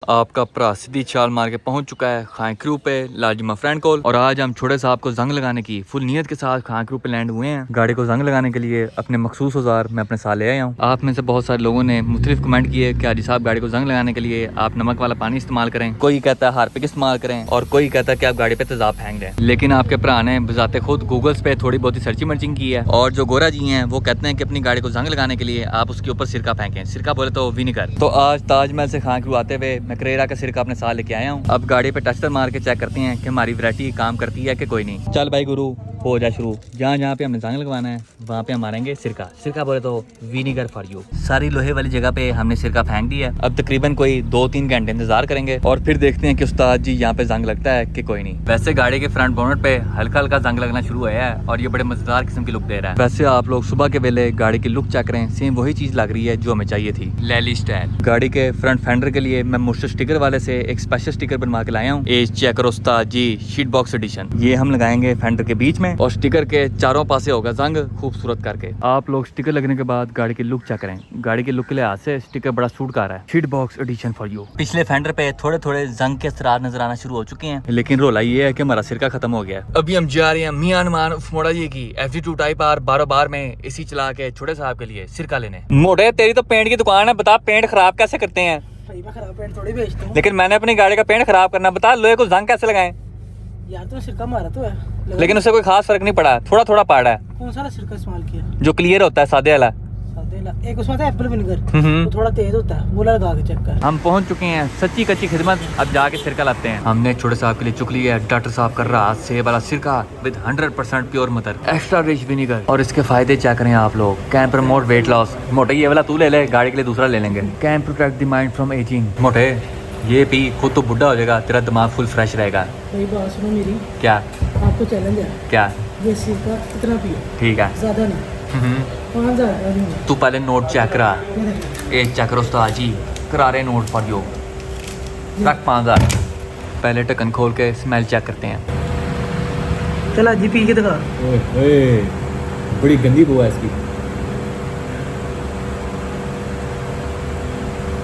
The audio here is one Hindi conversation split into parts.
आपका भरा सीधी छाल मार के पहुंच चुका है खां क्रू पे लाजिमा फ्रेंड कॉल। और आज हम छोटे साहब को जंग लगाने की फुल नियत के साथ खां क्रू पे लैंड हुए हैं। गाड़ी को जंग लगाने के लिए अपने मखसूस औजार मैं अपने साथ ले आया हूँ। आप में से बहुत सारे लोगों ने मुख्तलिफ कमेंट किए कि हाजी साहब गाड़ी को जंग लगाने के लिए आप नमक वाला पानी इस्तेमाल करें, कोई कहता है हार्पिक इस्तेमाल करें और कोई कहता है कि आप गाड़ी पे तेजाब फेंक दें। लेकिन आपके भरा ने बजाते खुद गूगल्स पे थोड़ी बहुत सर्चिंग मर्चिंग की है और जो गोरा जी हैं वो कहते हैं कि अपनी गाड़ी को जंग लगाने के लिए आप उसके ऊपर सिरका फेंकें। सिरका बोले तो विनेगर। तो आज ताजमहल से खां क्रू आते हुए मैं करेरा का सिरका अपने साथ लेके आया हूँ। अब गाड़ी पे टस्टर मार के चेक करते हैं कि हमारी वैरायटी काम करती है कि कोई नहीं। चल भाई गुरु हो जाए शुरू। जहाँ जहाँ पे हमने जंग लगवाना है वहाँ पे हम मारेंगे सिरका। सिरका बोले तो विनेगर फॉर यू। सारी लोहे वाली जगह पे हमने सिरका फेंक दिया। अब तकरीबन कोई 2-3 घंटे इंतजार करेंगे और फिर देखते हैं कि उस्ताद जी यहाँ पे जंग लगता है कि कोई नहीं। वैसे गाड़ी के फ्रंट बोनट पे हल्का हल्का जंग लगना शुरू हुआ है और ये बड़े मजेदार किस्म की लुक दे रहा है। वैसे आप लोग सुबह के वेले गाड़ी की लुक चेक करें, सेम वही चीज लग रही है जो हमें चाहिए थी, लैली स्टाइल। गाड़ी के फ्रंट फेंडर के लिए मैं मुश्तर स्टिकर वाले से एक स्पेशल स्टिकर बनवा के लाया हूँ। एज चेक करो उस्ताद जी, शीट बॉक्स एडिशन। ये हम लगाएंगे फेंडर के बीच में और स्टिकर के चारों पासे होगा जंग खूबसूरत करके। आप लोग स्टिकर लगने के बाद गाड़ी की लुक चेक करें। गाड़ी के लुक के लिहाज से स्टिकर बड़ा सूट कर रहा है। Seat box addition for you. पिछले फेंडर पे थोड़े थोड़े जंग के असरार नजर आना शुरू हो चुके हैं, लेकिन रोला ये है कि हमारा सिरका खत्म हो गया। अभी हम जा रहे हैं मियां नुमान मोड़ा जी की FD2 टाइप आर 12 में एसी चला के छोटे साहब के लिए सिरका लेने। मोटे तेरी तो पेंट की दुकान है, बता पेंट खराब कैसे करते हैं? मैं खराब पेंट थोड़ी बेचता हूँ। लेकिन मैंने अपनी गाड़ी का पेंट खराब करना, बता लोहे को जंग कैसे लगाएं? यार तो सिरका मारा तो है, लेकिन उससे कोई खास फर्क नहीं पड़ा, थोड़ा थोड़ा पड़ा है। कौन सा सिरका इस्तेमाल किया? जो क्लियर होता है सादे वाला। एक उसमें था एप्पल विनेगर, वो थोड़ा तेज होता है, वो लगा के चेक कर। हम पहुंच चुके हैं सच्ची कच्ची खिदमत। अब जाके सिरका लाते हैं। हमने छोटे साहब के लिए चुक लिया है डॉक्टर साहब कर रहा सेब वाला सिरका with 100% pure mother extra rich vinegar. और इसके फायदे चेक करें आप लोग। Can promote weight loss. मोटे ये वाला तू ले ले, गाड़ी के लिए दूसरा ले लेंगे। Can protect the mind from ageing. मोटे ये पी, खुद तो बुढ़ा हो जाएगा, तेरा दिमाग फुल फ्रेश रहेगा। मेरी बात सुनो मेरी। क्या? आपको चैलेंज है। क्या? ये सिरका कितना पियो? ठीक है, ज्यादा नहीं, 5,000। तू पहले नोट चेक करा। ए चेक करो उस्ताद जी, करारे नोट फॉर यू। रख 5,000। पहले ढक्कन खोल के स्मेल चेक करते हैं। चला जी पी के दिखा। ओए बड़ी गंदी बू है इसकी।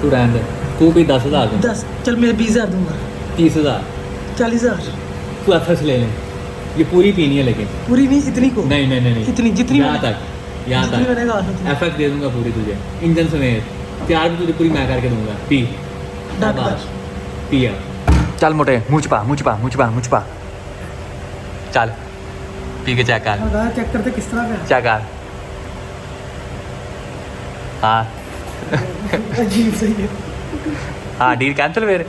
तू रहने दे, तू भी 10,000 दे। 10 चल मैं 20,000 दूंगा। 30,000। 40,000। तू एफएस ले ले, ये पूरी पीनी है लेकिन। पूरी नहीं, इतनी को। नहीं नहीं नहीं, इतनी जितनी यहाँ तक, यहाँ जितनी मैंने कहा तक था। एफएक्स दे दूंगा पूरी तुझे, इंजन समेत। प्यार भी तुझे पूरी मैं करके दूंगा। पी डाक पिया। चल मोटे, मुँह छुपा मुँह छुपा मुँह छुपा मुँह छुपा। चल पी के चेक कर। हाँ चेक करते किस तरह का चेक कर। हाँ है। अजीब सही है। हाँ डील कैंसिल फिर।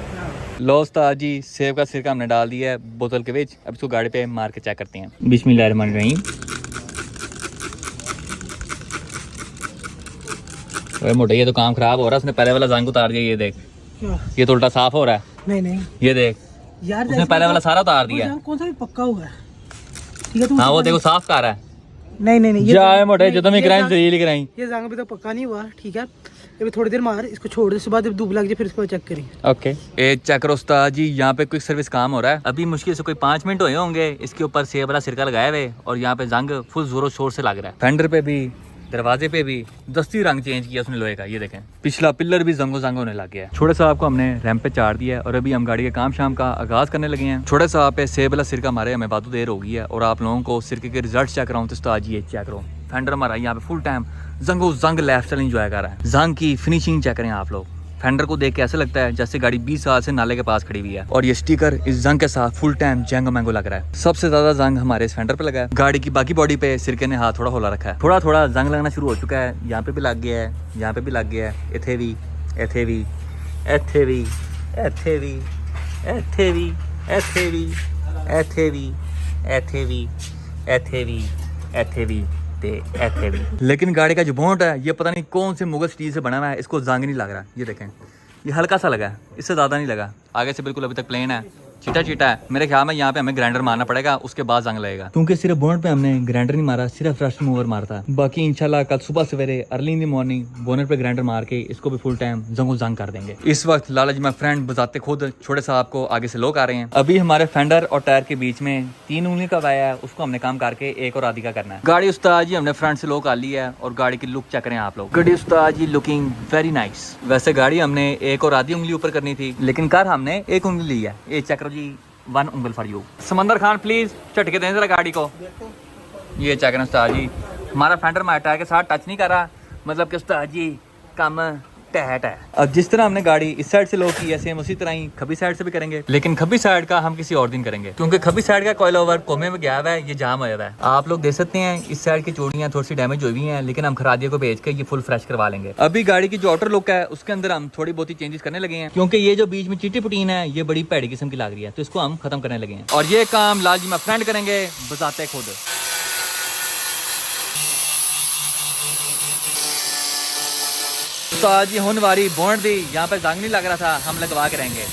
लो उस्ताद जी, सेब का सिरका हमने डाल दिया है बोतल के बीच। अब इसको गाड़ी पे मार के चेक करते हैं। बिस्मिल्लाहिर्रहमानिर्रहीम। अरे मोटे ये तो काम खराब हो रहा है, उसने पहले वाला जंग उतार दिया। ये देख, क्या? ये तो उल्टा साफ हो रहा है। नहीं नहीं ये देख, यार, उसने पहले वाला सारा उतार दिया। कौन सा भी पक्का हुआ है। ठीक है, तुम हाँ वो देखो साफ कर रहा है। नहीं नहीं नहीं, जाए मोटे जो तुम कराई जलील कराई। ये जंग अभी तक पक्का नहीं हुआ। ठीक है, अभी थोड़ी देर मार, इसको छोड़ दे, सुबह जब धूप लग जाए फिर इसको चेक करेंगे। ओके। ए चेक करो उस्ताद जी, यहाँ पे क्विक सर्विस काम हो रहा है। अभी मुश्किल से कोई 5 मिनट हुए होंगे इसके ऊपर सेब वाला सिरका लगाए हुए और यहाँ पे जंग फुल जोरों शोर से लग रहा है। फेंडर पे भी, दरवाजे पे भी दस्ती रंग चेंज किया उसने लोहे का। ये देखें, पिछला पिलर भी जंगो जंग होने लग गया है। छोटे साहब को हमने रैंप पे चाड़ दिया है और अभी हम गाड़ी के काम शाम का आगाज करने लगे हैं। छोटे साहब पे सेब वाला सिरका मारे हमें वादू देर हो गई है और आप लोगों को सिरके के रिजल्ट चेक कराऊं तो उस्ताद जी ये चेक करो। फेंडर हमारा यहाँ पे फुल टाइम जंगो जंग लाइफस्टाइल एंजॉय कर रहा है। जंग की फिनिशिंग चेक करें आप लोग। फेंडर को देख के ऐसा लगता है जैसे गाड़ी 20 साल से नाले के पास खड़ी हुई है और ये स्टिकर इस जंग के साथ फुल टाइम जंग मैंगो लग रहा है। सबसे ज्यादा जंग हमारे इस फेंडर पे लगा है। गाड़ी की बाकी बॉडी पे सिरके ने हाथ थोड़ा होला रखा है। थोड़ा थोड़ा जंग लगना शुरू हो चुका है। यहाँ पे भी लग गया है, यहाँ पे भी लग गया है, इथे भी, इथे भी, इथे भी, इथे भी, इथे भी, इथे भी, इथे भी, इथे भी, इथे भी, इथे भी, ऐसे भी। लेकिन गाड़ी का जो बोनट है ये पता नहीं कौन से मुगल स्टील से बना हुआ है, इसको जंग नहीं लग रहा। ये देखें, ये हल्का सा लगा है, इससे ज़्यादा नहीं लगा। आगे से बिल्कुल अभी तक प्लेन है। चीटा चीटा है। मेरे ख्याल में यहाँ पे हमें ग्राइंडर मारना पड़ेगा, उसके बाद जंग लगेगा, क्योंकि सिर्फ बोनट पे हमने ग्राइंडर नहीं मारा, सिर्फ रस्ट मूवर मारता। बाकी इंशाल्लाह कल सुबह सवेरे early in the morning bonnet पे ग्राइंडर मार के इसको भी फुल टाइम जंगो जंग कर देंगे। इस वक्त लाला जी फ्रेंड बताते खुद छोटे साहब को आगे से लोग आ रहे हैं। अभी हमारे फेंडर और टायर के बीच में 3 उंगली का वाया है, उसको हमने काम करके 1 और आधी का करना है। गाड़ी उस्ताद जी हमने फ्रंट से लोग आ ली है और गाड़ी की लुक चेक करें आप लोग। गाड़ी उस्ताद जी लुकिंग वेरी नाइस। वैसे गाड़ी हमने 1 और आधी उंगली ऊपर करनी थी, लेकिन कर हमने 1 उंगली ली है। ये चेक करो जी, 1 उंगल फॉर यू। समंदर खान प्लीज झटके दें जरा गाड़ी को। ये चेक करें उस्ताद जी, हमारा फेंडर हमारे टायर के साथ टच नहीं कर रहा, मतलब कि उस्ताद जी काम टैट है। अब जिस तरह हमने गाड़ी इस साइड से लो की है, सेम उसी तरह ही खब्बी साइड से भी करेंगे, लेकिन खब्बी साइड का हम किसी और दिन करेंगे, क्योंकि खब्बी साइड का कॉइल ओवर कोमे में गया हुआ है, ये जाम होया हुआ है। आप लोग देख सकते हैं इस साइड की चोड़ियां थोड़ी सी डैमेज हुई हैं, लेकिन हम खरादियों को भेज के ये फुल फ्रेश करवा लेंगे। अभी गाड़ी की जो आउटर लुक है उसके अंदर हम थोड़ी बहुत ही चेंजेस करने लगे हैं, क्योंकि ये जो बीच में चीटी पुटीन है ये बड़ी भैड़ी किस्म की लग रही है, तो इसको हम खत्म करने लगे हैं। और ये काम लाल जी फ्रेंड करेंगे बताते खुद। तो आज ये होने वाली बोनट दी, यहाँ पे जंग नहीं लग रहा था, हम लगवा के रहेंगे।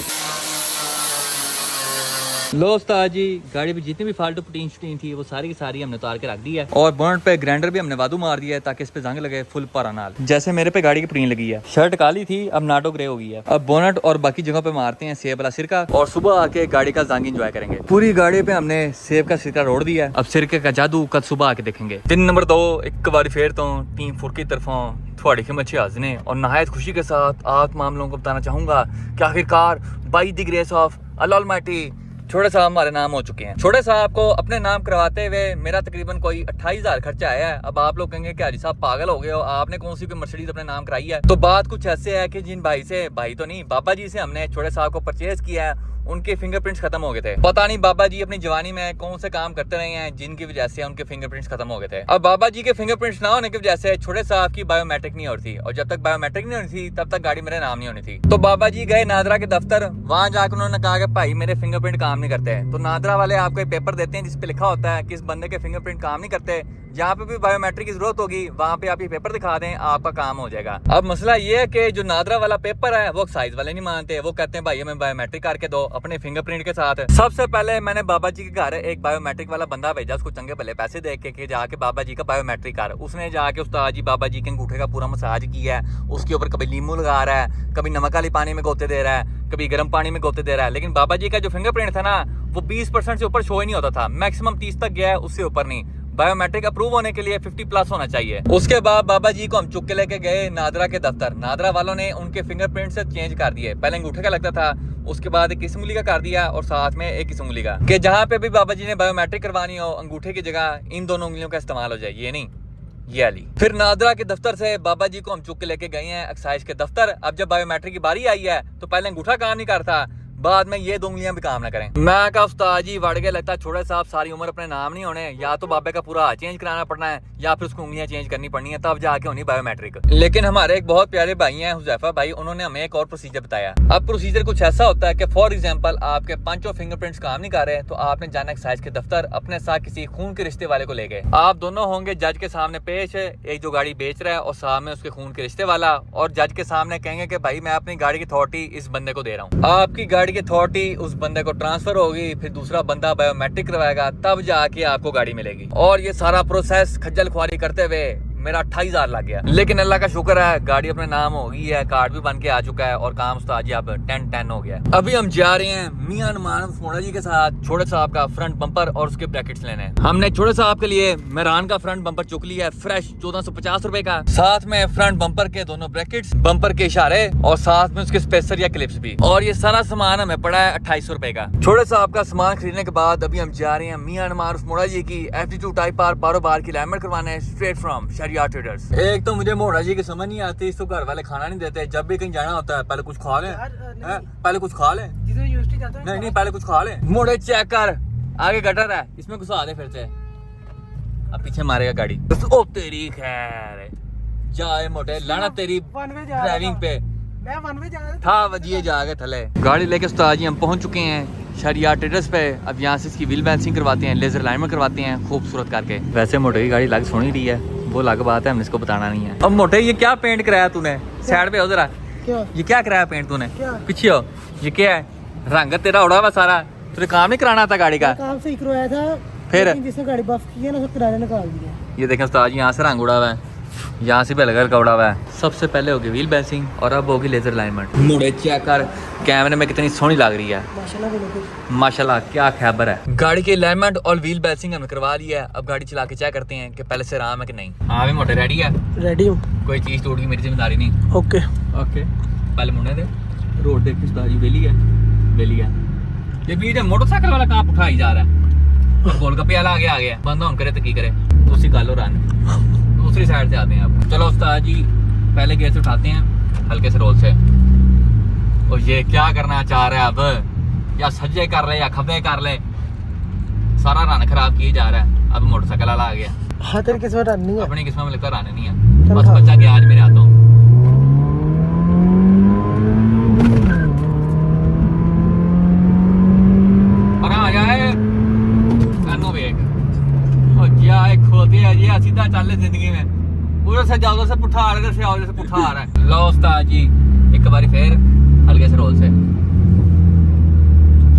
लो उस्ताद जी, गाड़ी पे जितनी भी फालतू पुटीन शूटीन थी वो सारी की सारी हमने उतार के रख दी है, और बोनट पे ग्राइंडर भी हमने वादू मार दिया है ताकि इस पे जंग लगे फुल पारानाल। जैसे मेरे पे गाड़ी की पुटीन लगी है, शर्ट काली थी अब नाटो ग्रे हो गई है। अब बोनट और बाकी जगह पे मारते हैं सेब वाला सिरका, और सुबह आके गाड़ी का जंग एंजॉय करेंगे। पूरी गाड़ी पे हमने सेब का सिरका रोड़ दिया है, अब सिरके का जादू कल सुबह आके देखेंगे। दिन नंबर 2 एक बार फिर तो टीम फुर की तरफों थोड़ी की मच्छी हाजने और नहायत खुशी के साथ आप तमाम लोगों को बताना चाहूंगा कि आखिरकार by the grace of Allah Almighty छोटे साहब हमारे नाम हो चुके हैं। छोटे साहब को अपने नाम करवाते हुए मेरा तकरीबन कोई 28,000 खर्चा आया है। अब आप लोग कहेंगे कि हाजी साहब पागल हो गए हो, आपने कौन सी कोई मर्सिडीज अपने नाम कराई है? तो बात कुछ ऐसे है कि जिन भाई तो नहीं, बाबा जी से हमने छोटे साहब को परचेज किया है, उनके फिंगरप्रिंट्स खत्म हो गए थे। पता नहीं बाबा जी अपनी जवानी में कौन से काम करते रहे हैं जिनकी वजह से उनके फिंगरप्रिंट्स खत्म हो गए थे। अब बाबा जी के फिंगरप्रिंट्स ना होने की वजह से छोटे साहब की बायोमेट्रिक नहीं होती थी, और जब तक बायोमेट्रिक नहीं होनी थी तब तक गाड़ी मेरे नाम नहीं होनी थी। तो बाबा जी गए नादरा के दफ्तर, वहां जाकर उन्होंने कहा कि भाई मेरे फिंगरप्रिंट काम नहीं करते। तो नादरा वाले आपको एक पेपर देते हैं जिसपे लिखा होता है कि इस बंदे के फिंगरप्रिंट काम नहीं करते, जहाँ पे भी बायोमेट्रिक की जरूरत होगी वहाँ पे आप ये पेपर दिखा दें, आपका काम हो जाएगा। अब मसला ये है कि जो नादरा वाला पेपर है वो एक्साइज वाले नहीं मानते, वो कहते हैं भाई हमें बायोमेट्रिक करके दो अपने फिंगरप्रिंट के साथ। सबसे पहले मैंने बाबा जी के घर एक बायोमेट्रिक वाला बंदा भेजा, उसको चंगे भले पैसे दे के जाके बाबा जी का बायोमेट्रिक कर। उसने जाके उस्ताद जी बाबा जी के अंगूठे का पूरा मसाज किया है, उसके ऊपर कभी नींबू लगा रहा है, कभी नमक वाली पानी में गोते दे रहा है, कभी गर्म पानी में गोते दे रहा है। लेकिन बाबा जी का जो फिंगरप्रिंट था ना वो 20% से ऊपर शो ही नहीं होता था, मैक्सिमम 30 तक गया है, उससे ऊपर नहीं। बायोमेट्रिक अप्रूव होने के लिए 50+ होना चाहिए। उसके बाद बाबा जी को हम चुप के लेके गए नादरा के दफ्तर। नादरा वालों ने उनके फिंगरप्रिंट से चेंज कर दिए, पहले अंगूठे का लगता था, उसके बाद एक इस उंगली का कर दिया और साथ में एक इस उंगली का, कि जहाँ पे भी बाबा जी ने बायोमेट्रिक करवानी हो अंगूठे की जगह इन दोनों उंगलियों का इस्तेमाल हो जाए, ये नहीं ये अली। फिर नादरा के दफ्तर से बाबा जी को हम चुप के लेके गए हैं एक्साइज के दफ्तर। अब जब बायोमेट्रिक की बारी आई है तो पहले अंगूठा काम नहीं करता, बाद में ये 2 उंगलियां भी काम ना करें। मैं का उस्ताद जी वड़ के लगता छोटे साहब सारी उम्र अपने नाम नहीं होने, या तो बाबे का पूरा हाथ चेंज कराना पड़ना है या फिर उसको उंगलियां चेंज करनी पड़नी है, तब जाके होनी बायोमेट्रिक। लेकिन हमारे एक बहुत प्यारे भाई हैं हुजैफा भाई, उन्होंने हमें एक और प्रोसीजर बताया। अब प्रोसीजर कुछ ऐसा होता है कि फॉर एग्जाम्पल आपके 5 फिंगरप्रिंट्स काम नहीं कर रहे, तो आपने जाना एक्साइज के दफ्तर, अपने साथ किसी खून के रिश्ते वाले को ले गए। आप दोनों होंगे जज के सामने पेश, एक जो गाड़ी बेच रहा है और सामने उसके खून के रिश्ते वाला, और जज के सामने कहेंगे कि भाई मैं अपनी गाड़ी की अथॉरिटी इस बंदे को दे रहा हूँ। आपकी गाड़ी की अथॉरिटी उस बंदे को ट्रांसफर होगी, फिर दूसरा बंदा बायोमेट्रिक करवाएगा, तब जाके आपको गाड़ी मिलेगी। और ये सारा प्रोसेस खज्जल खुआरी करते हुए मेरा 28,000 लग गया। लेकिन अल्लाह का शुक्र है गाड़ी अपने नाम हो गई है, कार्ड भी बन के आ चुका है और काम उस्ताद जी अब 10-10 हो गया है। अभी हम जा रहे हैं मियां नुमान मोड़ा जी के साथ छोटे साहब का फ्रंट बम्पर और उसके ब्रैकेट्स लेने। हमने छोटे साहब के लिए मेहरान का फ्रंट बम्पर चुक लिया है फ्रेश 1450 रुपए का, साथ में फ्रंट बम्पर के दोनों ब्रैकेट्स, बम्पर के इशारे और साथ में उसके स्पेसर या क्लिप्स भी। और ये सारा सामान हमें पड़ा है 2800 रुपए का। छोटे साहब का सामान खरीदने के बाद अभी हम जा रहे हैं मियां नुमान मोड़ा जी की FD2 टाइप आर बार की अलाइनमेंट करवाने स्ट्रेट फ्रॉम ट्रेडर्स। एक तो मुझे मोड़ा जी की समझ नहीं आती, इसको घर वाले खाना नहीं देते, जब भी कहीं जाना होता है पहले कुछ खा ले, पहले कुछ खा ले, यूनिवर्सिटी जाता है नहीं पहले कुछ खा ले। मोड़े चेक कर, आगे गटर है, इसमें घुसा दे फिर से, अब पीछे मारेगा गाड़ी। ओ तेरी खैर जाए मोटे लाना तेरी ड्राइविंग पे, मैं वन वे जा रहा था वजिए जाके थले। गाड़ी लेके उस्ताद जी हम पहुंच चुके हैं शरिया ट्रेडर्स पे। अब यहाँ से इसकी व्हील बैलेंसिंग करवाते हैं, लेजर अलाइनमेंट करवाते हैं खूबसूरत करके। वैसे मोटे की गाड़ी लग सोनी रही है, वो अलग बात है, हमने इसको बताना नहीं है। अब मोटे ये क्या पेंट कराया तूने? साइड पे हो जरा, क्या ये क्या कराया पेंट तूने? क्या? पीछे हो, ये क्या है? रंग तेरा उड़ा हुआ सारा, तुझे काम नहीं कराना था गाड़ी का? काम सही करवाया था, फिर लेकिन जिसने गाड़ी बफ की है ना, उसका किराया निकाल दिया। ये देखें उस्ताद जी, यहाँ से रंग उड़ा हुआ है, यहाँ से भी अलग अलग उड़ा हुआ है। सबसे पहले होगी व्हील बेसिंग और अब होगी लेजर अलाइनमेंट। मुड़े चेक कर, कैमरे में कितनी सोहनी लग रही है माशाल्लाह बोलो कुछ। माशाल्लाह, क्या खैबर है। गाड़ी की अलाइनमेंट और व्हील बेसिंग हमने करवा ली है। अब गाड़ी चला के चेक करते हैं कि पहले से आराम है कि नहीं। हाँ भी मोटे रेडी है, रेडी हूँ। कोई चीज़ टूट गई मेरी जिम्मेदारी नहीं। ओके ओके, पहले मुंडे दे रोड देख के उस्ताद जी वेली है, वेली है। ये बीच मोटरसाइकिल वाला कहाँ उठाई जा रहा है? और गोलगप्पे वाला आगे आ गया, बंद ऑन करे तो की करे, उसी कालो रन दूसरी साइड से आते हैं अब। चलो उस्ताद जी पहले गेयर से उठाते हैं हल्के से रोल से। और ये क्या करना चाह रहा है अब, या सज्जे कर ले या खब्बे कर ले, सारा रन खराब किए जा रहा है। अब मोटरसाइकिल वाला आ गया। हाँ तेरी किस्मत रन नहीं है। अपनी किस्मत में लगता रन नहीं है, बस बच्चा गया आज मेरे हाथों। और आ जाए खोते है ये सीधा चल जिंदगी में, उधर से जाओ से पुठा आ रहा है, इधर से आओ इधर से पुठा आ रहा है। लो उस्ताद जी एक बारी फिर हल्के से रोल से,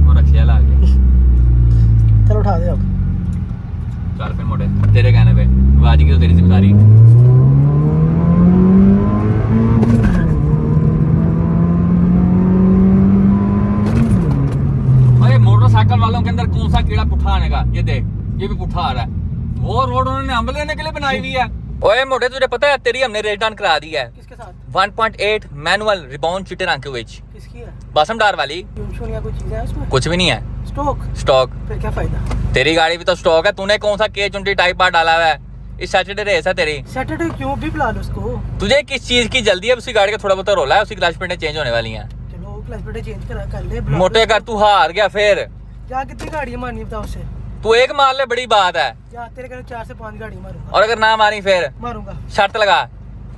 और रखिया ला गया। चलो उठा दे अब। चल फिर मोटे तेरे कहने पे, आज की तो तेरी जिम्मेदारी। अरे मोटरसाइकिल वालों के अंदर कौन सा कीड़ा पुठा आने का, ये देख ये भी पुठा आ रहा है। वो रोड उन्होंने हम लेने के लिए बनाई हुई है। ओए मोटे तुझे पता है तेरी हमने रेट डाउन करा दी है। किसके साथ? 1.8 मैनुअल रिबाउंड चिटे रंग के विच। किसकी है? बासमडार वाली। या कोई चीज है उसमें? कुछ भी नहीं है। स्टॉक। फिर क्या फायदा? तेरी गाड़ी भी तो स्टॉक है, तूने कौन सा K20 टाइप पार्ट डाला हुआ है? इस सैटरडे रेस है तेरी। सैटरडे क्यों भी बुला लो उसको। तुझे किस चीज की जल्दी है? उसकी गाड़ी का थोड़ा बहुत रोला है, उसकी क्लच प्लेटें चेंज होने वाली हैं। चलो क्लच प्लेटें चेंज कर ले। मोटे कर तू हार गया फिर। क्या कितनी गाड़ियां मारनी बताओ उसे? तू एक मार ले, बड़ी बात है। या तेरे कहने 4 से 5 गाड़ी मारूंगा। और अगर ना मारी फिर मारूंगा। शर्त लगा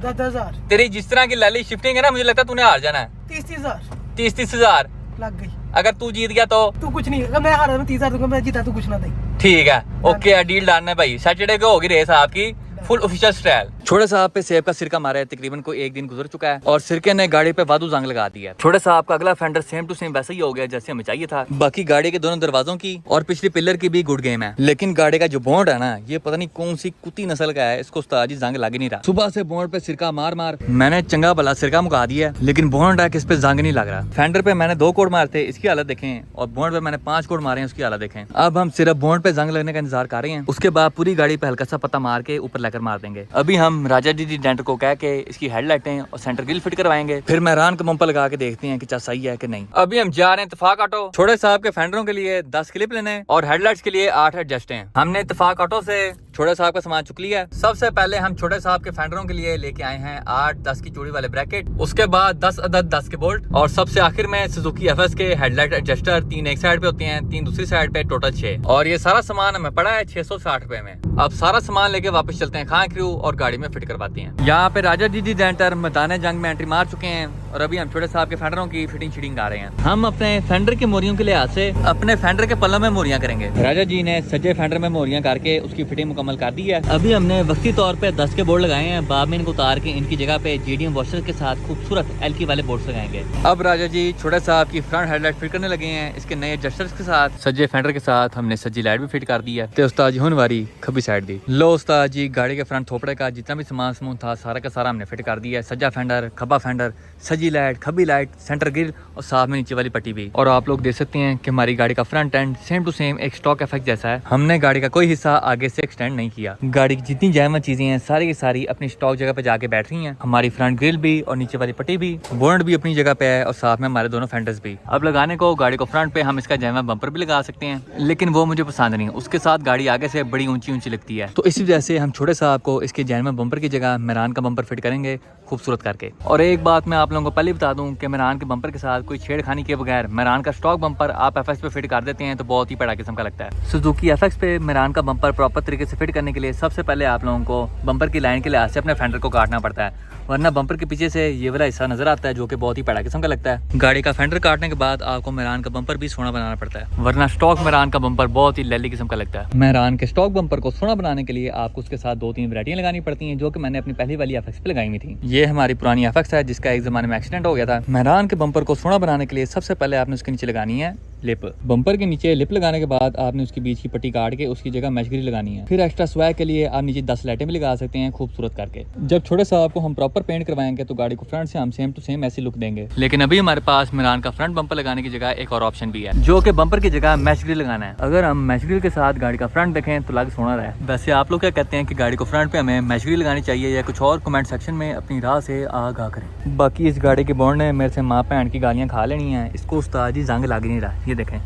10,000। तेरी जिस तरह की लैली शिफ्टिंग है ना, मुझे लगता है तूने हार जाना है। 30,000 30,000 लग गई। अगर तू जीत गया तो तू कुछ नहीं, अगर मैं हारा मैं 30,000 दूंगा, मैं जीता तू कुछ ना दे। ठीक है, ओके है, डील डन है भाई। सैटरडे को होगी रेस आपकी फुल ऑफिशियल स्टाइल। छोटे साहब पे सेब का सिरका मारा है, तकरीबन कोई एक दिन गुजर चुका है और सिरके ने गाड़ी पे वादू जंग लगा दिया है। छोटे साहब का अगला फेंडर सेम टू सेम वैसा ही हो गया जैसे हमें चाहिए था। बाकी गाड़ी के दोनों दरवाजों की और पिछली पिलर की भी गुड गेम है, लेकिन गाड़ी का जो बॉन्ड है ना, ये पता नहीं कौन सी कुत्ती नस्ल का है, इसको उस्ताद जी जंग लग ही नहीं रहा। सुबह से बॉन्ड पे सिरका मार मार मैंने चंगा भला सिरका मुका दिया, लेकिन बॉन्ड है कि इस पे जंग नहीं लग रहा। फेंडर पे मैंने 2 कोड मारते, इसकी हालत देखें, और बॉन्ड पे मैंने 5 कोड मारे हैं, उसकी हालत देखें। अब हम सिर्फ बॉन्ड पे जंग लगने का इंतजार कर रहे हैं, उसके बाद पूरी गाड़ी पे हल्का सा पत्ता मार के ऊपर लेकर मार देंगे। अभी हम राजा जी डेंटर को कह के इसकी हेडलाइटें और सेंटर ग्रिल फिट करवाएंगे, फिर मैरान का बम्पर लगा के देखते हैं कि क्या सही है कि नहीं। अभी हम जा रहे हैं इत्तेफाक ऑटो। छोटे साहब के फेंडरों के लिए 10 क्लिप लेने और हेडलाइट्स के लिए 8 एडजस्ट हैं। हमने इत्तेफाक ऑटो से छोटे साहब का सामान चुक लिया है। सबसे पहले हम छोटे साहब के फेंडरों के लिए लेके आए हैं 8-10 की चूड़ी वाले ब्रैकेट, उसके बाद 10 अदद 10 के बोल्ट, और सबसे आखिर में सुजुकी एफएस के हेडलाइट एडजस्टर। 3 एक साइड पे होते हैं, 3 दूसरी साइड पे, टोटल 6। और ये सारा सामान हमें पड़ा है 660 रुपए में। अब सारा सामान लेके वापस चलते हैं खान क्रू और गाड़ी में फिट करवाते हैं। यहाँ पे राजा जी डेंटर मैदान जंग में एंट्री मार चुके हैं और अभी हम छोटे साहब के फेंडरों की फिटिंग शिटिंग आ रहे हैं। हम अपने फेंडर के मोरियों के लिहाज से अपने फेंडर के पल्लों में मोरियां करेंगे। राजा जी ने सज्जे फेंडर में मोरियां करके उसकी फिटिंग मुकम्मल कर दी है। अभी हमने वक्ती तौर पे 10 के बोर्ड लगाए हैं, बाद में इनको उतार के इनकी जगह पे JDM वॉशर के साथ खूबसूरत एलकी वाले बोर्ड लगाएंगे। अब राजा जी छोटे साहब की फ्रंट हेडलाइट फिट करने लगे हैं, इसके नए एडजस्टर्स के साथ। सज्जे फेंडर के साथ हमने सज्जी लाइट भी फिट कर दी है। उस्ताद जी हुनवारी खब्बी साइड दी। लो उस्ताद जी गाड़ी के फ्रंट थोपड़े का जितना भी सामान था सारा का सारा हमने फिट कर दिया है। सज्जा फेंडर, खब्बा फेंडर, सजी लाइट, खब्बी लाइट, सेंटर ग्रिल और साथ में नीचे वाली पट्टी भी। और आप लोग देख सकते हैं कि हमारी गाड़ी का front end same to same एक स्टॉक इफेक्ट जैसा है। हमने गाड़ी का कोई हिस्सा आगे से एक्सटेंड नहीं किया। गाड़ी की जितनी जैम चीजें हैं सारी की सारी अपनी स्टॉक जगह पे जाके बैठ रही हैं। हमारी फ्रंट ग्रिल भी और नीचे वाली पट्टी भी, बोनट भी अपनी जगह पे है और साथ में हमारे दोनों फेंडर्स भी। अब लगाने को गाड़ी को फ्रंट पे हम इसका जैम बम्पर भी लगा सकते हैं, लेकिन वो मुझे पसंद नहीं। उसके साथ गाड़ी आगे से बड़ी ऊंची ऊंची लगती है, तो इसी वजह से हम छोटे साहब को इसके जैम बम्पर की जगह मेरान का बम्पर फिट करेंगे खूबसूरत करके। और एक बात मैं आप लोगों को पहले बता दूं कि मेरान के बम्पर के साथ कोई छेड़खानी के बगैर मेरान का स्टॉक बम्पर आप एफएक्स पे फिट कर देते हैं तो बहुत ही बड़ा किस्म का लगता है। सुजुकी एफएक्स पे मेरान का बम्पर प्रॉपर तरीके से फिट करने के लिए सबसे पहले आप लोगों को बम्पर की लाइन के लिहाज से अपने फेंडर को काटना पड़ता है, वरना बम्पर के पीछे से ये वाला हिस्सा नजर आता है जो कि बहुत ही बड़ा किस्म का लगता है। गाड़ी का फेंडर काटने के बाद आपको मेरान का बम्पर भी सोना बनाना पड़ता है, वरना स्टॉक मेरान का बम्पर बहुत ही लैली किस्म का लगता है। मेरान के स्टॉक बम्पर को सोना बनाने के लिए आपको उसके साथ 2-3 वैरायटियां लगानी पड़ती हैं, जो कि मैंने अपनी पहली वाली एफएक्स पे लगाई हुई थी। ये हमारी पुरानी एफएक्स है जिसका एक जमाने में एक्सीडेंट हो गया था। मेरान के बम्पर को सोना बनाने के लिए सबसे पहले आपने उसके नीचे लगानी है लिप। बम्पर के नीचे लिप लगाने के बाद आपने उसके बीच की पट्टी काट के उसकी जगह मैशगरी लगानी है। फिर एक्स्ट्रा स्वैग के लिए आप नीचे 10 लाइटें भी लगा सकते हैं खूबसूरत करके। जब छोटे साहब को हम प्रॉपर पेंट करवाएंगे तो गाड़ी को फ्रंट से हम सेम टू सेम ऐसी लुक देंगे। लेकिन अभी हमारे पास मिलान का फ्रंट बम्पर लगाने की जगह एक और ऑप्शन भी है, जो कि बम्पर की जगह मैशगरी लगाना है। अगर हम मैशगरी के साथ गाड़ी का फ्रंट देखें तो लग सोना रहा है। वैसे आप लोग क्या कहते हैं कि गाड़ी को फ्रंट पे हमें मैशगरी लगानी चाहिए या कुछ और? कमेंट सेक्शन में अपनी राह से आगाह करें। बाकी इस गाड़ी के बोर्ड ने मेरे से माँ भैन की गालियाँ खा लेनी है। इसको उस्ताद जी जंग लग नहीं रहा, ये देखें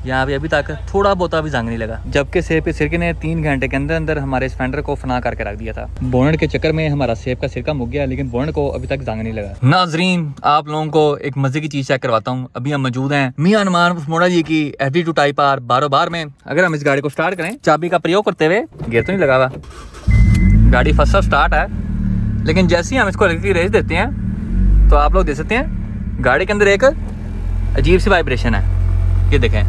यहाँ पे अभी तक थोड़ा बहुत भी जंग नहीं लगा, जबकि सेब के सिरके ने 3 घंटे के अंदर अंदर हमारे इस फेंडर को फना करके रख दिया था। बोनट के चक्कर में हमारा सेब का सिरका मुक गया, लेकिन बोनट को अभी तक जंग नहीं लगा। नाजरीन, आप लोगों को एक मजे की चीज चेक करवाता हूँ। अभी हम मौजूद हैं मियां अनमान मोड़ा जी की FD2 टाइप R 12 में। अगर हम इस गाड़ी को स्टार्ट करें चाबी का प्रयोग करते हुए, गियर तो नहीं लगा हुआ, गाड़ी फर्स्ट स्टार्ट है, लेकिन जैसे ही हम इसको हल्की रेस देते हैं तो आप लोग देख सकते हैं गाड़ी के अंदर एक अजीब सी वाइब्रेशन है। ये देखें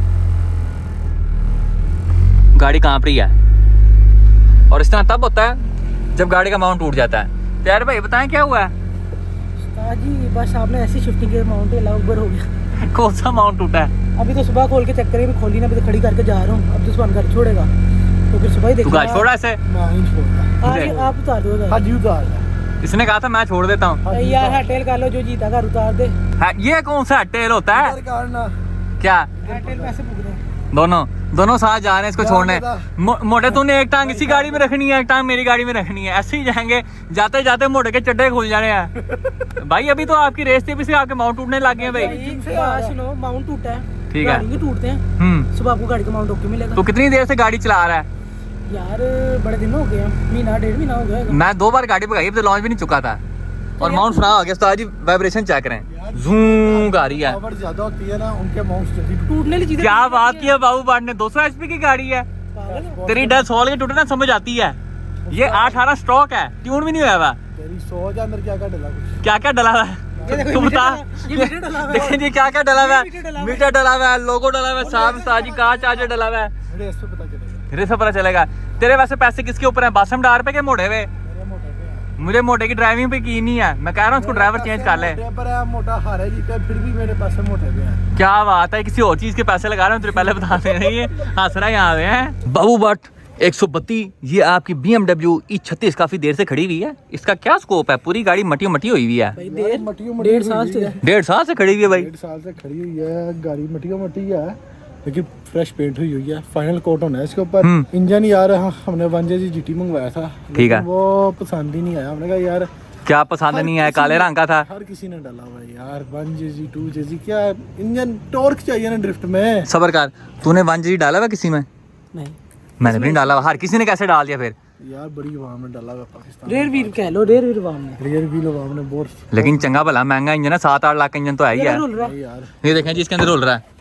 गाड़ी कांप रही है, और इस तरह तब होता है जब गाड़ी का माउंट टूट जाता है। तो यार भाई बताएं क्या हुआ है? उस्ताद जी बस आपने ऐसी शिफ्टिंग के माउंट अलाउ ऊपर हो गया। कौन सा माउंट टूटा है? अभी तो सुबह खोल के चेक करें, अभी खोली ना, अभी तो खड़ी करके जा रहा हूँ। अब तो सुबह घर छोड़ेगा तो फिर सुबह ही तू गाड़ी छोड़ा ऐसे? आप उतार दो। हाँ जी उतार। इसने कहा था मैं छोड़ देता हूँ यार। हेटेल कर लो, जो जीता घर उतार दे। ये कौन सा टेल होता है? क्या हेटेल पैसे भुग रहे हैं। दोनों साथ जा रहे हैं इसको छोड़ने। मोटे तूने एक टांग इसी गाड़ी में रखनी है, एक टांग मेरी गाड़ी में रखनी है, ऐसे ही जाएंगे। जाते जाते मोटे के चड्डे खुल जाने हैं। भाई अभी तो आपकी रेस थी, आपके माउंट टूटने लग गए भाई। सुनो, माउंट टूटा है, ठीक है, गाड़ी टूटते हैं। सुबह आपको गाड़ी का माउंट ओके मिलेगा। तो कितनी देर से गाड़ी चला रहा है? यार बड़े दिन हो गए, महीना 1.5 महीना हो गया। मैं 2 बार गाड़ी भगाई, अब तो लॉन्च भी नहीं चुका था और माउंट फ्रा हो गया। तो आज वाइब्रेशन चेक करें, जूम आ रही है। पावर ज्यादा होती है ना, उनके माउंट जल्दी टूटने वाली चीजें। क्या बात की है बाबू बाट ने, 200 HP की गाड़ी है। तेरी 10 हॉल के टूटे ना समझ आती है। ये 8-18 स्टॉक है, ट्यून भी नहीं हुआ हुआ। तेरी 100 के अंदर क्या क्या डला? कुछ क्या क्या डला हुआ है तू बता। देखिए जी क्या क्या डला हुआ है, मीटर डला हुआ है, लोगो डला हुआ है, साहब साजी का चार्जर डला हुआ है। मेरे इस पे पता चलेगा, रेस पता चलेगा। तेरे वैसे पैसे किसके ऊपर है, बासम डार पे के मोटे हुए? मेरे मोटे पे है। मुझे मोटे की ड्राइविंग पे की नहीं है, मैं कह रहा हूँ उसको ड्राइवर चेंज कर ले। मोटे पर है, मोटा हारे जीता, फिर भी मेरे पैसे मोटे पे हैं। क्या बात है, किसी और चीज के पैसे लगा रहे हो, तुझे पहले बता दे रही है। हंस रहा यहाँ पे है बाबू भट्ट 132। ये आपकी BMW E36 काफी देर से खड़ी हुई है, इसका क्या स्कोप है? पूरी गाड़ी मटी मटी हुई हुई है। भाई मटियो 1.5 साल से 1.5 साल से खड़ी हुई है भाई। 1.5 साल से खड़ी हुई है गाड़ी, मटियो मटी है, लेकिन फ्रेश पेंट हुई हुई है। फाइनल कोट होना है इसके ऊपर। इंजन यार हमने 1JZ GT मंगवाया था, ठीक है, वो पसंद ही नहीं आया। हमने कहा यार क्या पसंद नहीं आया? काले रंग का था। हर किसी ने डाला हुआ है यार, 1JZ 2JZ, क्या इंजन टॉर्क चाहिए ना ड्रिफ्ट में। सबर कर, तूने 1JZ डाला हुआ किसी में? नहीं, मैंने भी नहीं डाला। हर किसी ने कैसे डाल दिया फिर? यार बड़ी आवाम ने डाला हुआ पाकिस्तान। रेयर व्हील कह लो, रेयर व्हील आवाम ने। रियर व्हील आवाम ने बहुत। लेकिन चंगा भला महंगा इंजन है, 7-8 लाख का इंजन तो है ही है यार ये देखें जी, इसके अंदर रोल रहा है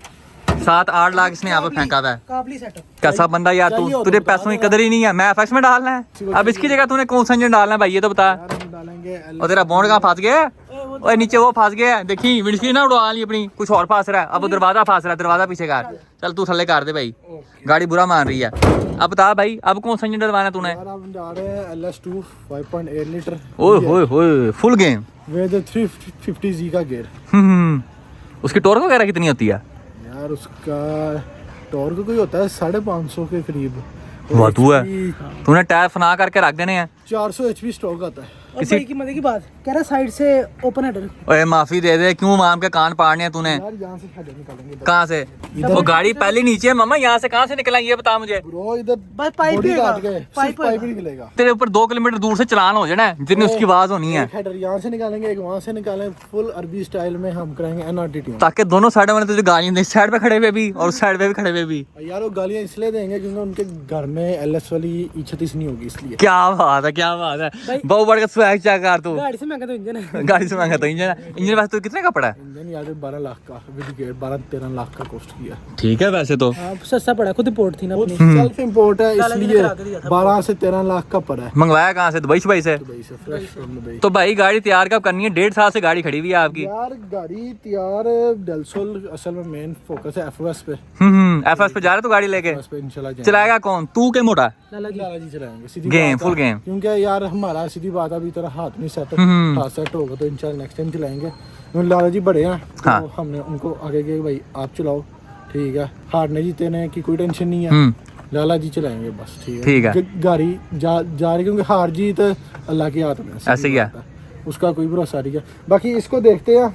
7-8 लाख इसने यहाँ पे फेंका हुआ है। काबली सेटअप। कैसा बंदा यार तू, तुझे पैसों की कदर ही नहीं है। मैं FX में डालना है, अब इसकी जगह तूने कौन सा इंजन डालना है भाई ये तो बता। हम डालेंगे और तेरा बॉन्ड कहाँ फंस गया? और नीचे वो फंस गया है, देखी विंडस्क्रीन ना उड़वा ली अपनी, कुछ और फंस रहा है। अब वो दरवाजा फंस रहा है, दरवाजा पीछे कर। चल तू थल्ले कर दे भाई, गाड़ी बुरा मान रही है। अब बता भाई, अब कौन सा इंजन डलवाना तूने? यार हम डाल रहे हैं LS2 5.8 लीटर। ओए होए होए, फुल गेम विद 350Z का गियर। उसकी टॉर्क वगैरह कितनी होती है? यार उसका टॉर्क कोई होता है 550 के करीब। वाह तू है, तूने टायर फना करके रख देने हैं। 400 HP स्टॉक आता है। और भाई की मजे की बात कह रहा, साइड से ओपन हेडर। ओए माफी दे दे, क्यों माम के कान पाड़ने हैं तूने? यार यहाँ से हेडर निकालेंगे कहाँ से? वो गाड़ी पहले नीचे है मामा, यहाँ से कहाँ से निकला ये बता मुझे। ब्रो, इधर बस पाइप बॉडी ही काट होगा, गए, पाइप पाइप ही निकलेगा। तेरे ऊपर 2 किलोमीटर दूर से चलान हो जाना है, जितनी उसकी आवाज होनी है। एक हेडर यहाँ से निकालेंगे, एक वहाँ से निकालेंगे, फुल अरबी स्टाइल में हम कराएंगे NRT ट्यून, ताकि दोनों साइड में तुझे गाड़ियां, इस साइड पे खड़े हुए भी और उस साइड पे भी खड़े हुए भी। यार वो गालियाँ इसलिए देंगे क्योंकि उनके घर में LS वाली E36 नहीं होगी, इसलिए। क्या बात है, क्या बात है, बहुत बड़ा स्वैग चेक कर तू। गाड़ी से महंगा तो इंजन है। गाड़ी से महंगा तो इंजन है। इंजन वैसे तो कितने का पड़ा है? इंजन यार 12 लाख का विद गियर, 12-13 लाख का कॉस्ट किया। ठीक है वैसे तो हाँ सस्ता पड़ा, खुद इंपोर्ट थी ना अपनी। सेल्फ इंपोर्ट है, इसलिए 12 से 13 लाख का पड़ा है। मंगवाया कहाँ से? दुबई से? दुबई से फ्रेश फ्रॉम दुबई। तो भाई गाड़ी तैयार कब करनी है? 1.5 साल से गाड़ी खड़ी हुई है आपकी। यार गाड़ी तैयार, डेलसोल असल में मेन फोकस है FOS पे। FS पे जा रहे तो गाड़ी लेके FOS पे इंशाल्लाह जाएंगे। चलाएगा कौन, तू के मोटा? लाला जी लाला जी चलाएंगे, सीधी गेम, बात फुल है। गेम। क्योंकि यार हमारा सीधी बात है, अभी तरह हाथ नहीं सेट, हाथ सेट होगा तो इंशाल्लाह नेक्स्ट टाइम चलाएंगे। लाला जी बड़े हैं, तो हाँ। हमने उनको आगे गए भाई आप चलाओ, ठीक है, हारने जीतने की कोई टेंशन नहीं है, लाला जी चलाएंगे बस। ठीक ठीक है। गाड़ी जा रही, क्योंकि हार जीत अल्लाह के हाथ में, ऐसे ही है, उसका कोई भरोसा नहीं है। बाकी इसको देखते हैं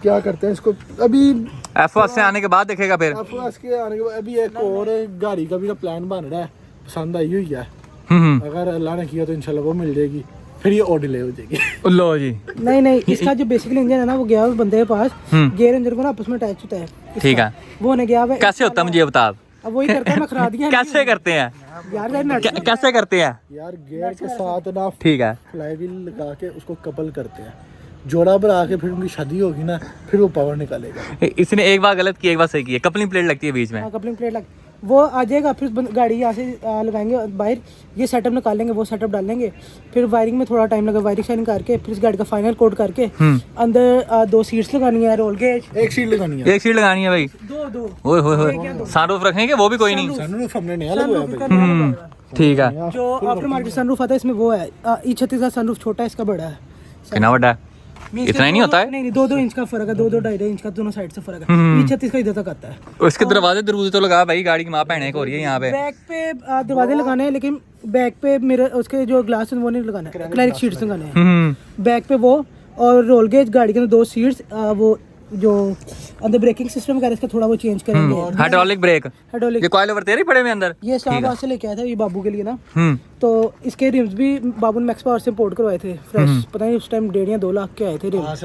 क्या करते हैं इसको। अभी F1 से आने के बाद देखेगा फिर। F1 के आने के बाद अभी एक और गाड़ी का भी प्लान बन रहा है, पसंद आई हुई है। अगर अल्लाह ने किया तो इंशाल्लाह वो मिल जाएगी, फिर ये और डिले हो जाएगी। लो जी। नहीं, इसका जो बेसिकली इंजन है ना, वो गया है बंदे के पास, गियर इंजन को ना आपस में अटैच होता है। ठीक है, वो ने गया है। कैसे होता है मुझे बता। अब वही करता है, मैं खरा दिया। कैसे करते हैं यार? कैसे करते हैं यार गियर के साथ ना, ठीक है, फ्लाई व्हील लगा के उसको कपल करते हैं, जोड़ा बना के, फिर उनकी शादी होगी ना, फिर वो पावर निकालेगा। इसने एक बार गलत की, एक बार सही की है। कपलिंग प्लेट लगती है बीच में। कपलिंग प्लेट लग, वो आ जाएगा, फिर गाड़ी यहाँ से लगाएंगे बाहर, ये सेटअप निकालेंगे, वो सेटअप डालेंगे, फिर वायरिंग में थोड़ा टाइम लगा, वायरिंग शायरिंग करके फिर इस गाड़ी का फाइनल कोड करके अंदर 2 सीट्स लगानी है, रोल गेज, एक सीट लगानी है, एक सीट लगानी है भाई। दो ओए होए होए, सनरूफ रखेंगे, वो भी कोई नहीं। सनरूफ हमने नया लगवाया भाई। ठीक है। जो आफ्टर मार्केट सनरूफ आता है इसमें वो है E36 का सनरूफ, छोटा है, इसका बड़ा है। कितना बड़ा है? इतना ही नहीं होता है? नहीं, 2-2 इंच का फर्क है, 2-2 इंच का दोनों साइड से फर्क है। E36 का इधर तक आता है। उसके दरवाजे दरवाजे तो लगा भाई, गाड़ी की माँ पहने को हो रही है यहाँ पे। बैक पे दरवाजे लगाने हैं, लेकिन बैक पे मिरर, उसके जो ग्लास है वो नहीं लगाना है, क्लैरिक शीट्स लगाने हैं बैक पे वो, और रोल गेज गाड़ी के अंदर 2 सीट्स, वो जो अंदर ब्रेकिंग सिस्टम वगैरह इसका थोड़ा वो चेंज करेंगे। हाइड्रोलिक ब्रेक, हाइड्रोलिक, ये कॉइल ओवर तेरे पड़े में अंदर। ये इस्लामाबाद से लेके आया था ये बाबू के लिए ना, तो इसके रिम्स भी बाबू ने मैक्स पावर से इंपोर्ट करवाए थे फ्रेश, पता नहीं उस टाइम 1.5 या 2 लाख के आए थे रिम्स।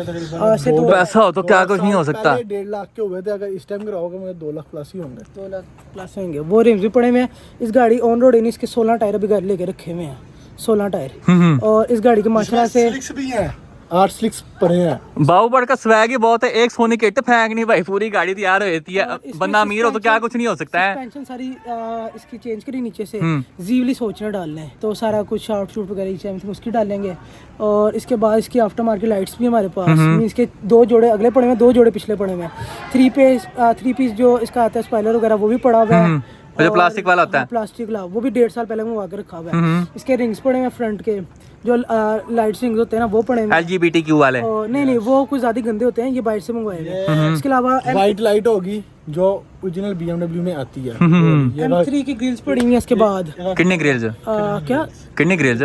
तो ऐसा हो तो क्या कुछ नहीं हो सकता। 1.5 लाख के हुए थे, अगर इस टाइम कराओगे मुझे 2 लाख प्लस ही होंगे। 2 लाख प्लस होंगे। वो रिम्स भी पड़े हुए हैं। इस गाड़ी ऑन रोड इन इसके 16 टायर अभी गाड़ी लेके रखे हुए हैं, 16 टायर। और इस गाड़ी के माशाल्लाह से स्लिक्स भी हैं, 8 स्लिक्स पड़े हैं। बाहुबड़ का स्वैग ही बहुत है, एक सोने की इट फेंकनी भाई, पूरी गाड़ी तैयार हो जाती है। बंदा अमीर हो तो क्या कुछ नहीं हो सकता है। सस्पेंशन सारी इसकी चेंज करी नीचे से, जीवली सोचना डालना है, तो सारा कुछ शार्प शूट वगैरह उसकी डालेंगे। और इसके बाद इसकी आफ्टर मार्केट लाइट्स भी हमारे पास, मींस के 2 जोड़े अगले पड़े हुए हैं, 2 जोड़े पिछले पड़े हुए हैं। 3 पीस जो इसका आता है स्पॉइलर वगैरह वो भी पड़ा हुआ है, जो प्लास्टिक वाला होता है, प्लास्टिक वाला, वो भी 1.5 साल पहले मंगवा के रखा हुआ है। इसके रिंग्स पड़े हुए हैं फ्रंट के, जो लाइट रिंग्स होते हैं ना वो पड़े हुए हैं। LGBTQ वाले नहीं, वो कुछ ज्यादा गंदे होते हैं, ये बाइट से मंगवाए हैं। इसके अलावा व्हाइट लाइट होगी जो ओरिजिनल BMW में आती है। M3 की ग्रिल्स पड़ी हुई हैं। इसके बाद किडनी ग्रिल्स, क्या किडनी ग्रिल्स,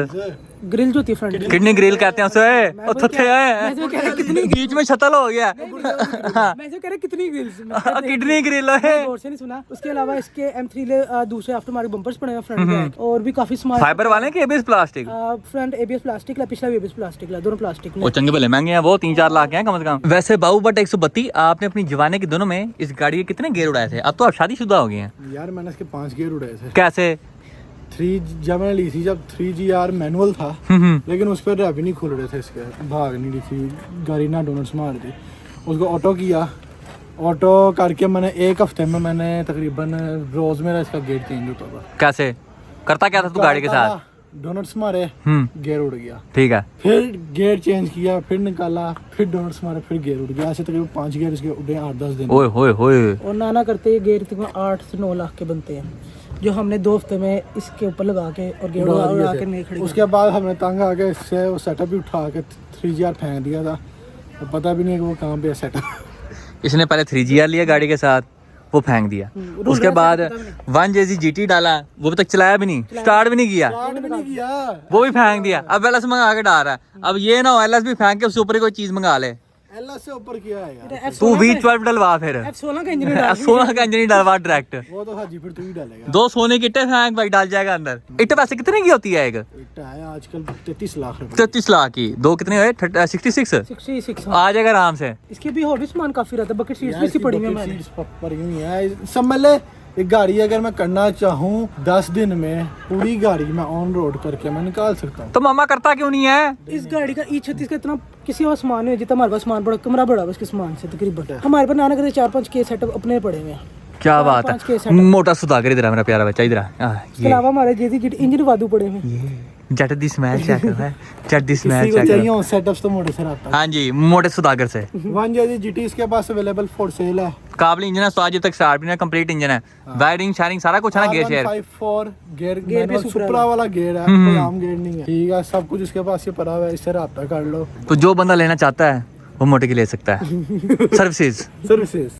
ग्रिल जो होती है फ्रंट, किडनी ग्रिल कहते हैं उसे। कितनी बीच में शतल हो गया। मैं जो कह रहा कितनी ग्रिल्स, किडनी ग्रिल है, गौर से नहीं सुना। उसके अलावा इसके M3 ले दूसरे आफ्टर मार्केट बम्पर्स पड़े हैं फ्रंट बैक, और भी काफी स्मार्ट फाइबर वाले के ABS plastic, front ABS plastic ला, पिछला ABS प्लास्टिक ला, दोनों प्लास्टिक वो चंगे भले महंगे हैं, वो 3-4 लाख के हैं कम से कम। वैसे बाबू बट 132 आपने अपनी जवानी के दिनों में इस गाड़ी के कितने गेयर उड़ाए थे? अब तो आप शादीशुदा हो गए हैं। यार मैंने इसके 5 गियर उड़ाए थे। कैसे? 3 जब मैंने ली थी, जब 3GR मैनुअल था, लेकिन उस पर रैप नहीं खुल रहे थे, इसके भाग नहीं रही थी गाड़ी ना, डोनट्स मार दी। उसको ऑटो किया, ऑटो करके मैंने 1 हफ्ते में मैंने तकरीबन रोज मेरा इसका गेट चेंज होता था। कैसे करता क्या था तू गाड़ी के साथ? डोनट्स मारे, गेयर उड़ गया, ठीक है, फिर गेयर चेंज किया, फिर निकाला, फिर डोनट्स मारे, फिर गेयर उड़ गया। ऐसे तकरीबन 5 गेयर इसके उड़े 8-10 दिन। ओए होए होए। और नाना करते ये गेयर तकरीबन 8 से 9 लाख के बनते हैं, जो हमने 2 हफ्ते में इसके ऊपर लगा के और गेयर उड़ा के नहीं खड़ी। उसके बाद हमने तंग आके इससे वो सेटअप भी उठा के 3GR फेंक दिया था, तो पता भी नहीं है कि वो कहाँ पे है सेटअप। इसने पहले 3GR लिया गाड़ी के साथ, वो फेंक दिया। उसके बाद 1JZ GT डाला, वो भी तक चलाया भी नहीं, स्टार्ट भी नहीं किया, वो भी फेंक दिया। अब LS मंगा के डाल रहा है। अब ये ना हो LS भी फेंक के उससे ऊपर कोई चीज मंगा ले। LS से ऊपर किया है यार। तू V12 डलवा, फिर F16 का इंजन डाल, 16 का इंजन डलवा डायरेक्ट। वो तो हाजी फिर तू ही डालेगा। 2 सोने की इट्टे फेंक भाई, डाल जाएगा अंदर। इट्टे वैसे कितने की होती है? एक इट्टा है आजकल 33 लाख रुपए। 33 लाख की 2 कितने हुए? 66 66 आ जाएगा आराम से। इसके भी और भी सामान काफी रहता है, बकेट सीट्स भी इसकी पड़ी हुई हैं हमारे। सीट्स पड़ी हुई हैं। समझ ले एक गाड़ी अगर मैं करना चाहूँ 10 दिन में पूरी गाड़ी मैं ऑन रोड करके मैं निकाल सकता हूँ। तो मामा करता क्यों नहीं है? इस गाड़ी का E36 का इतना किसी और सामान नहीं है जितना हमारे पास सामान पड़ा, कमरा बड़ा है उसके सामान से तकरीबन। हमारे पास नाना करते 4-5 के सेटअप अपने पड़े हुए हैं। क्या बात है, मोटा सुधाकर इधर मेरा प्यारा बच्चा इधर। इसके अलावा हमारे JZ इंजन वादू पड़े हुए हैं। जट दी स्मेल चेक करो है, जट दी स्मेल किसी को चेक चाहिए करो। हो सेटअप्स तो मोटे से आता है। हाँ जी, मोटे सुधाकर से। 1JZ GT इसके पास अवेलेबल फॉर सेल है। काबल इंजन है, 100 आज तक स्टार्ट भी ना, कंप्लीट इंजन है, वायरिंग शायरिंग सारा कुछ है ना, गेयर शेयर। 154 गेयर में सुपरा वाला गेयर है, कोई आम गेयर नहीं है। ठीक है, सब कुछ इसके पास ये पड़ा हुआ है, इससे राब्ता कर लो। तो जो बंदा लेना चाहता है वो मोटे की ले सकता है। Services services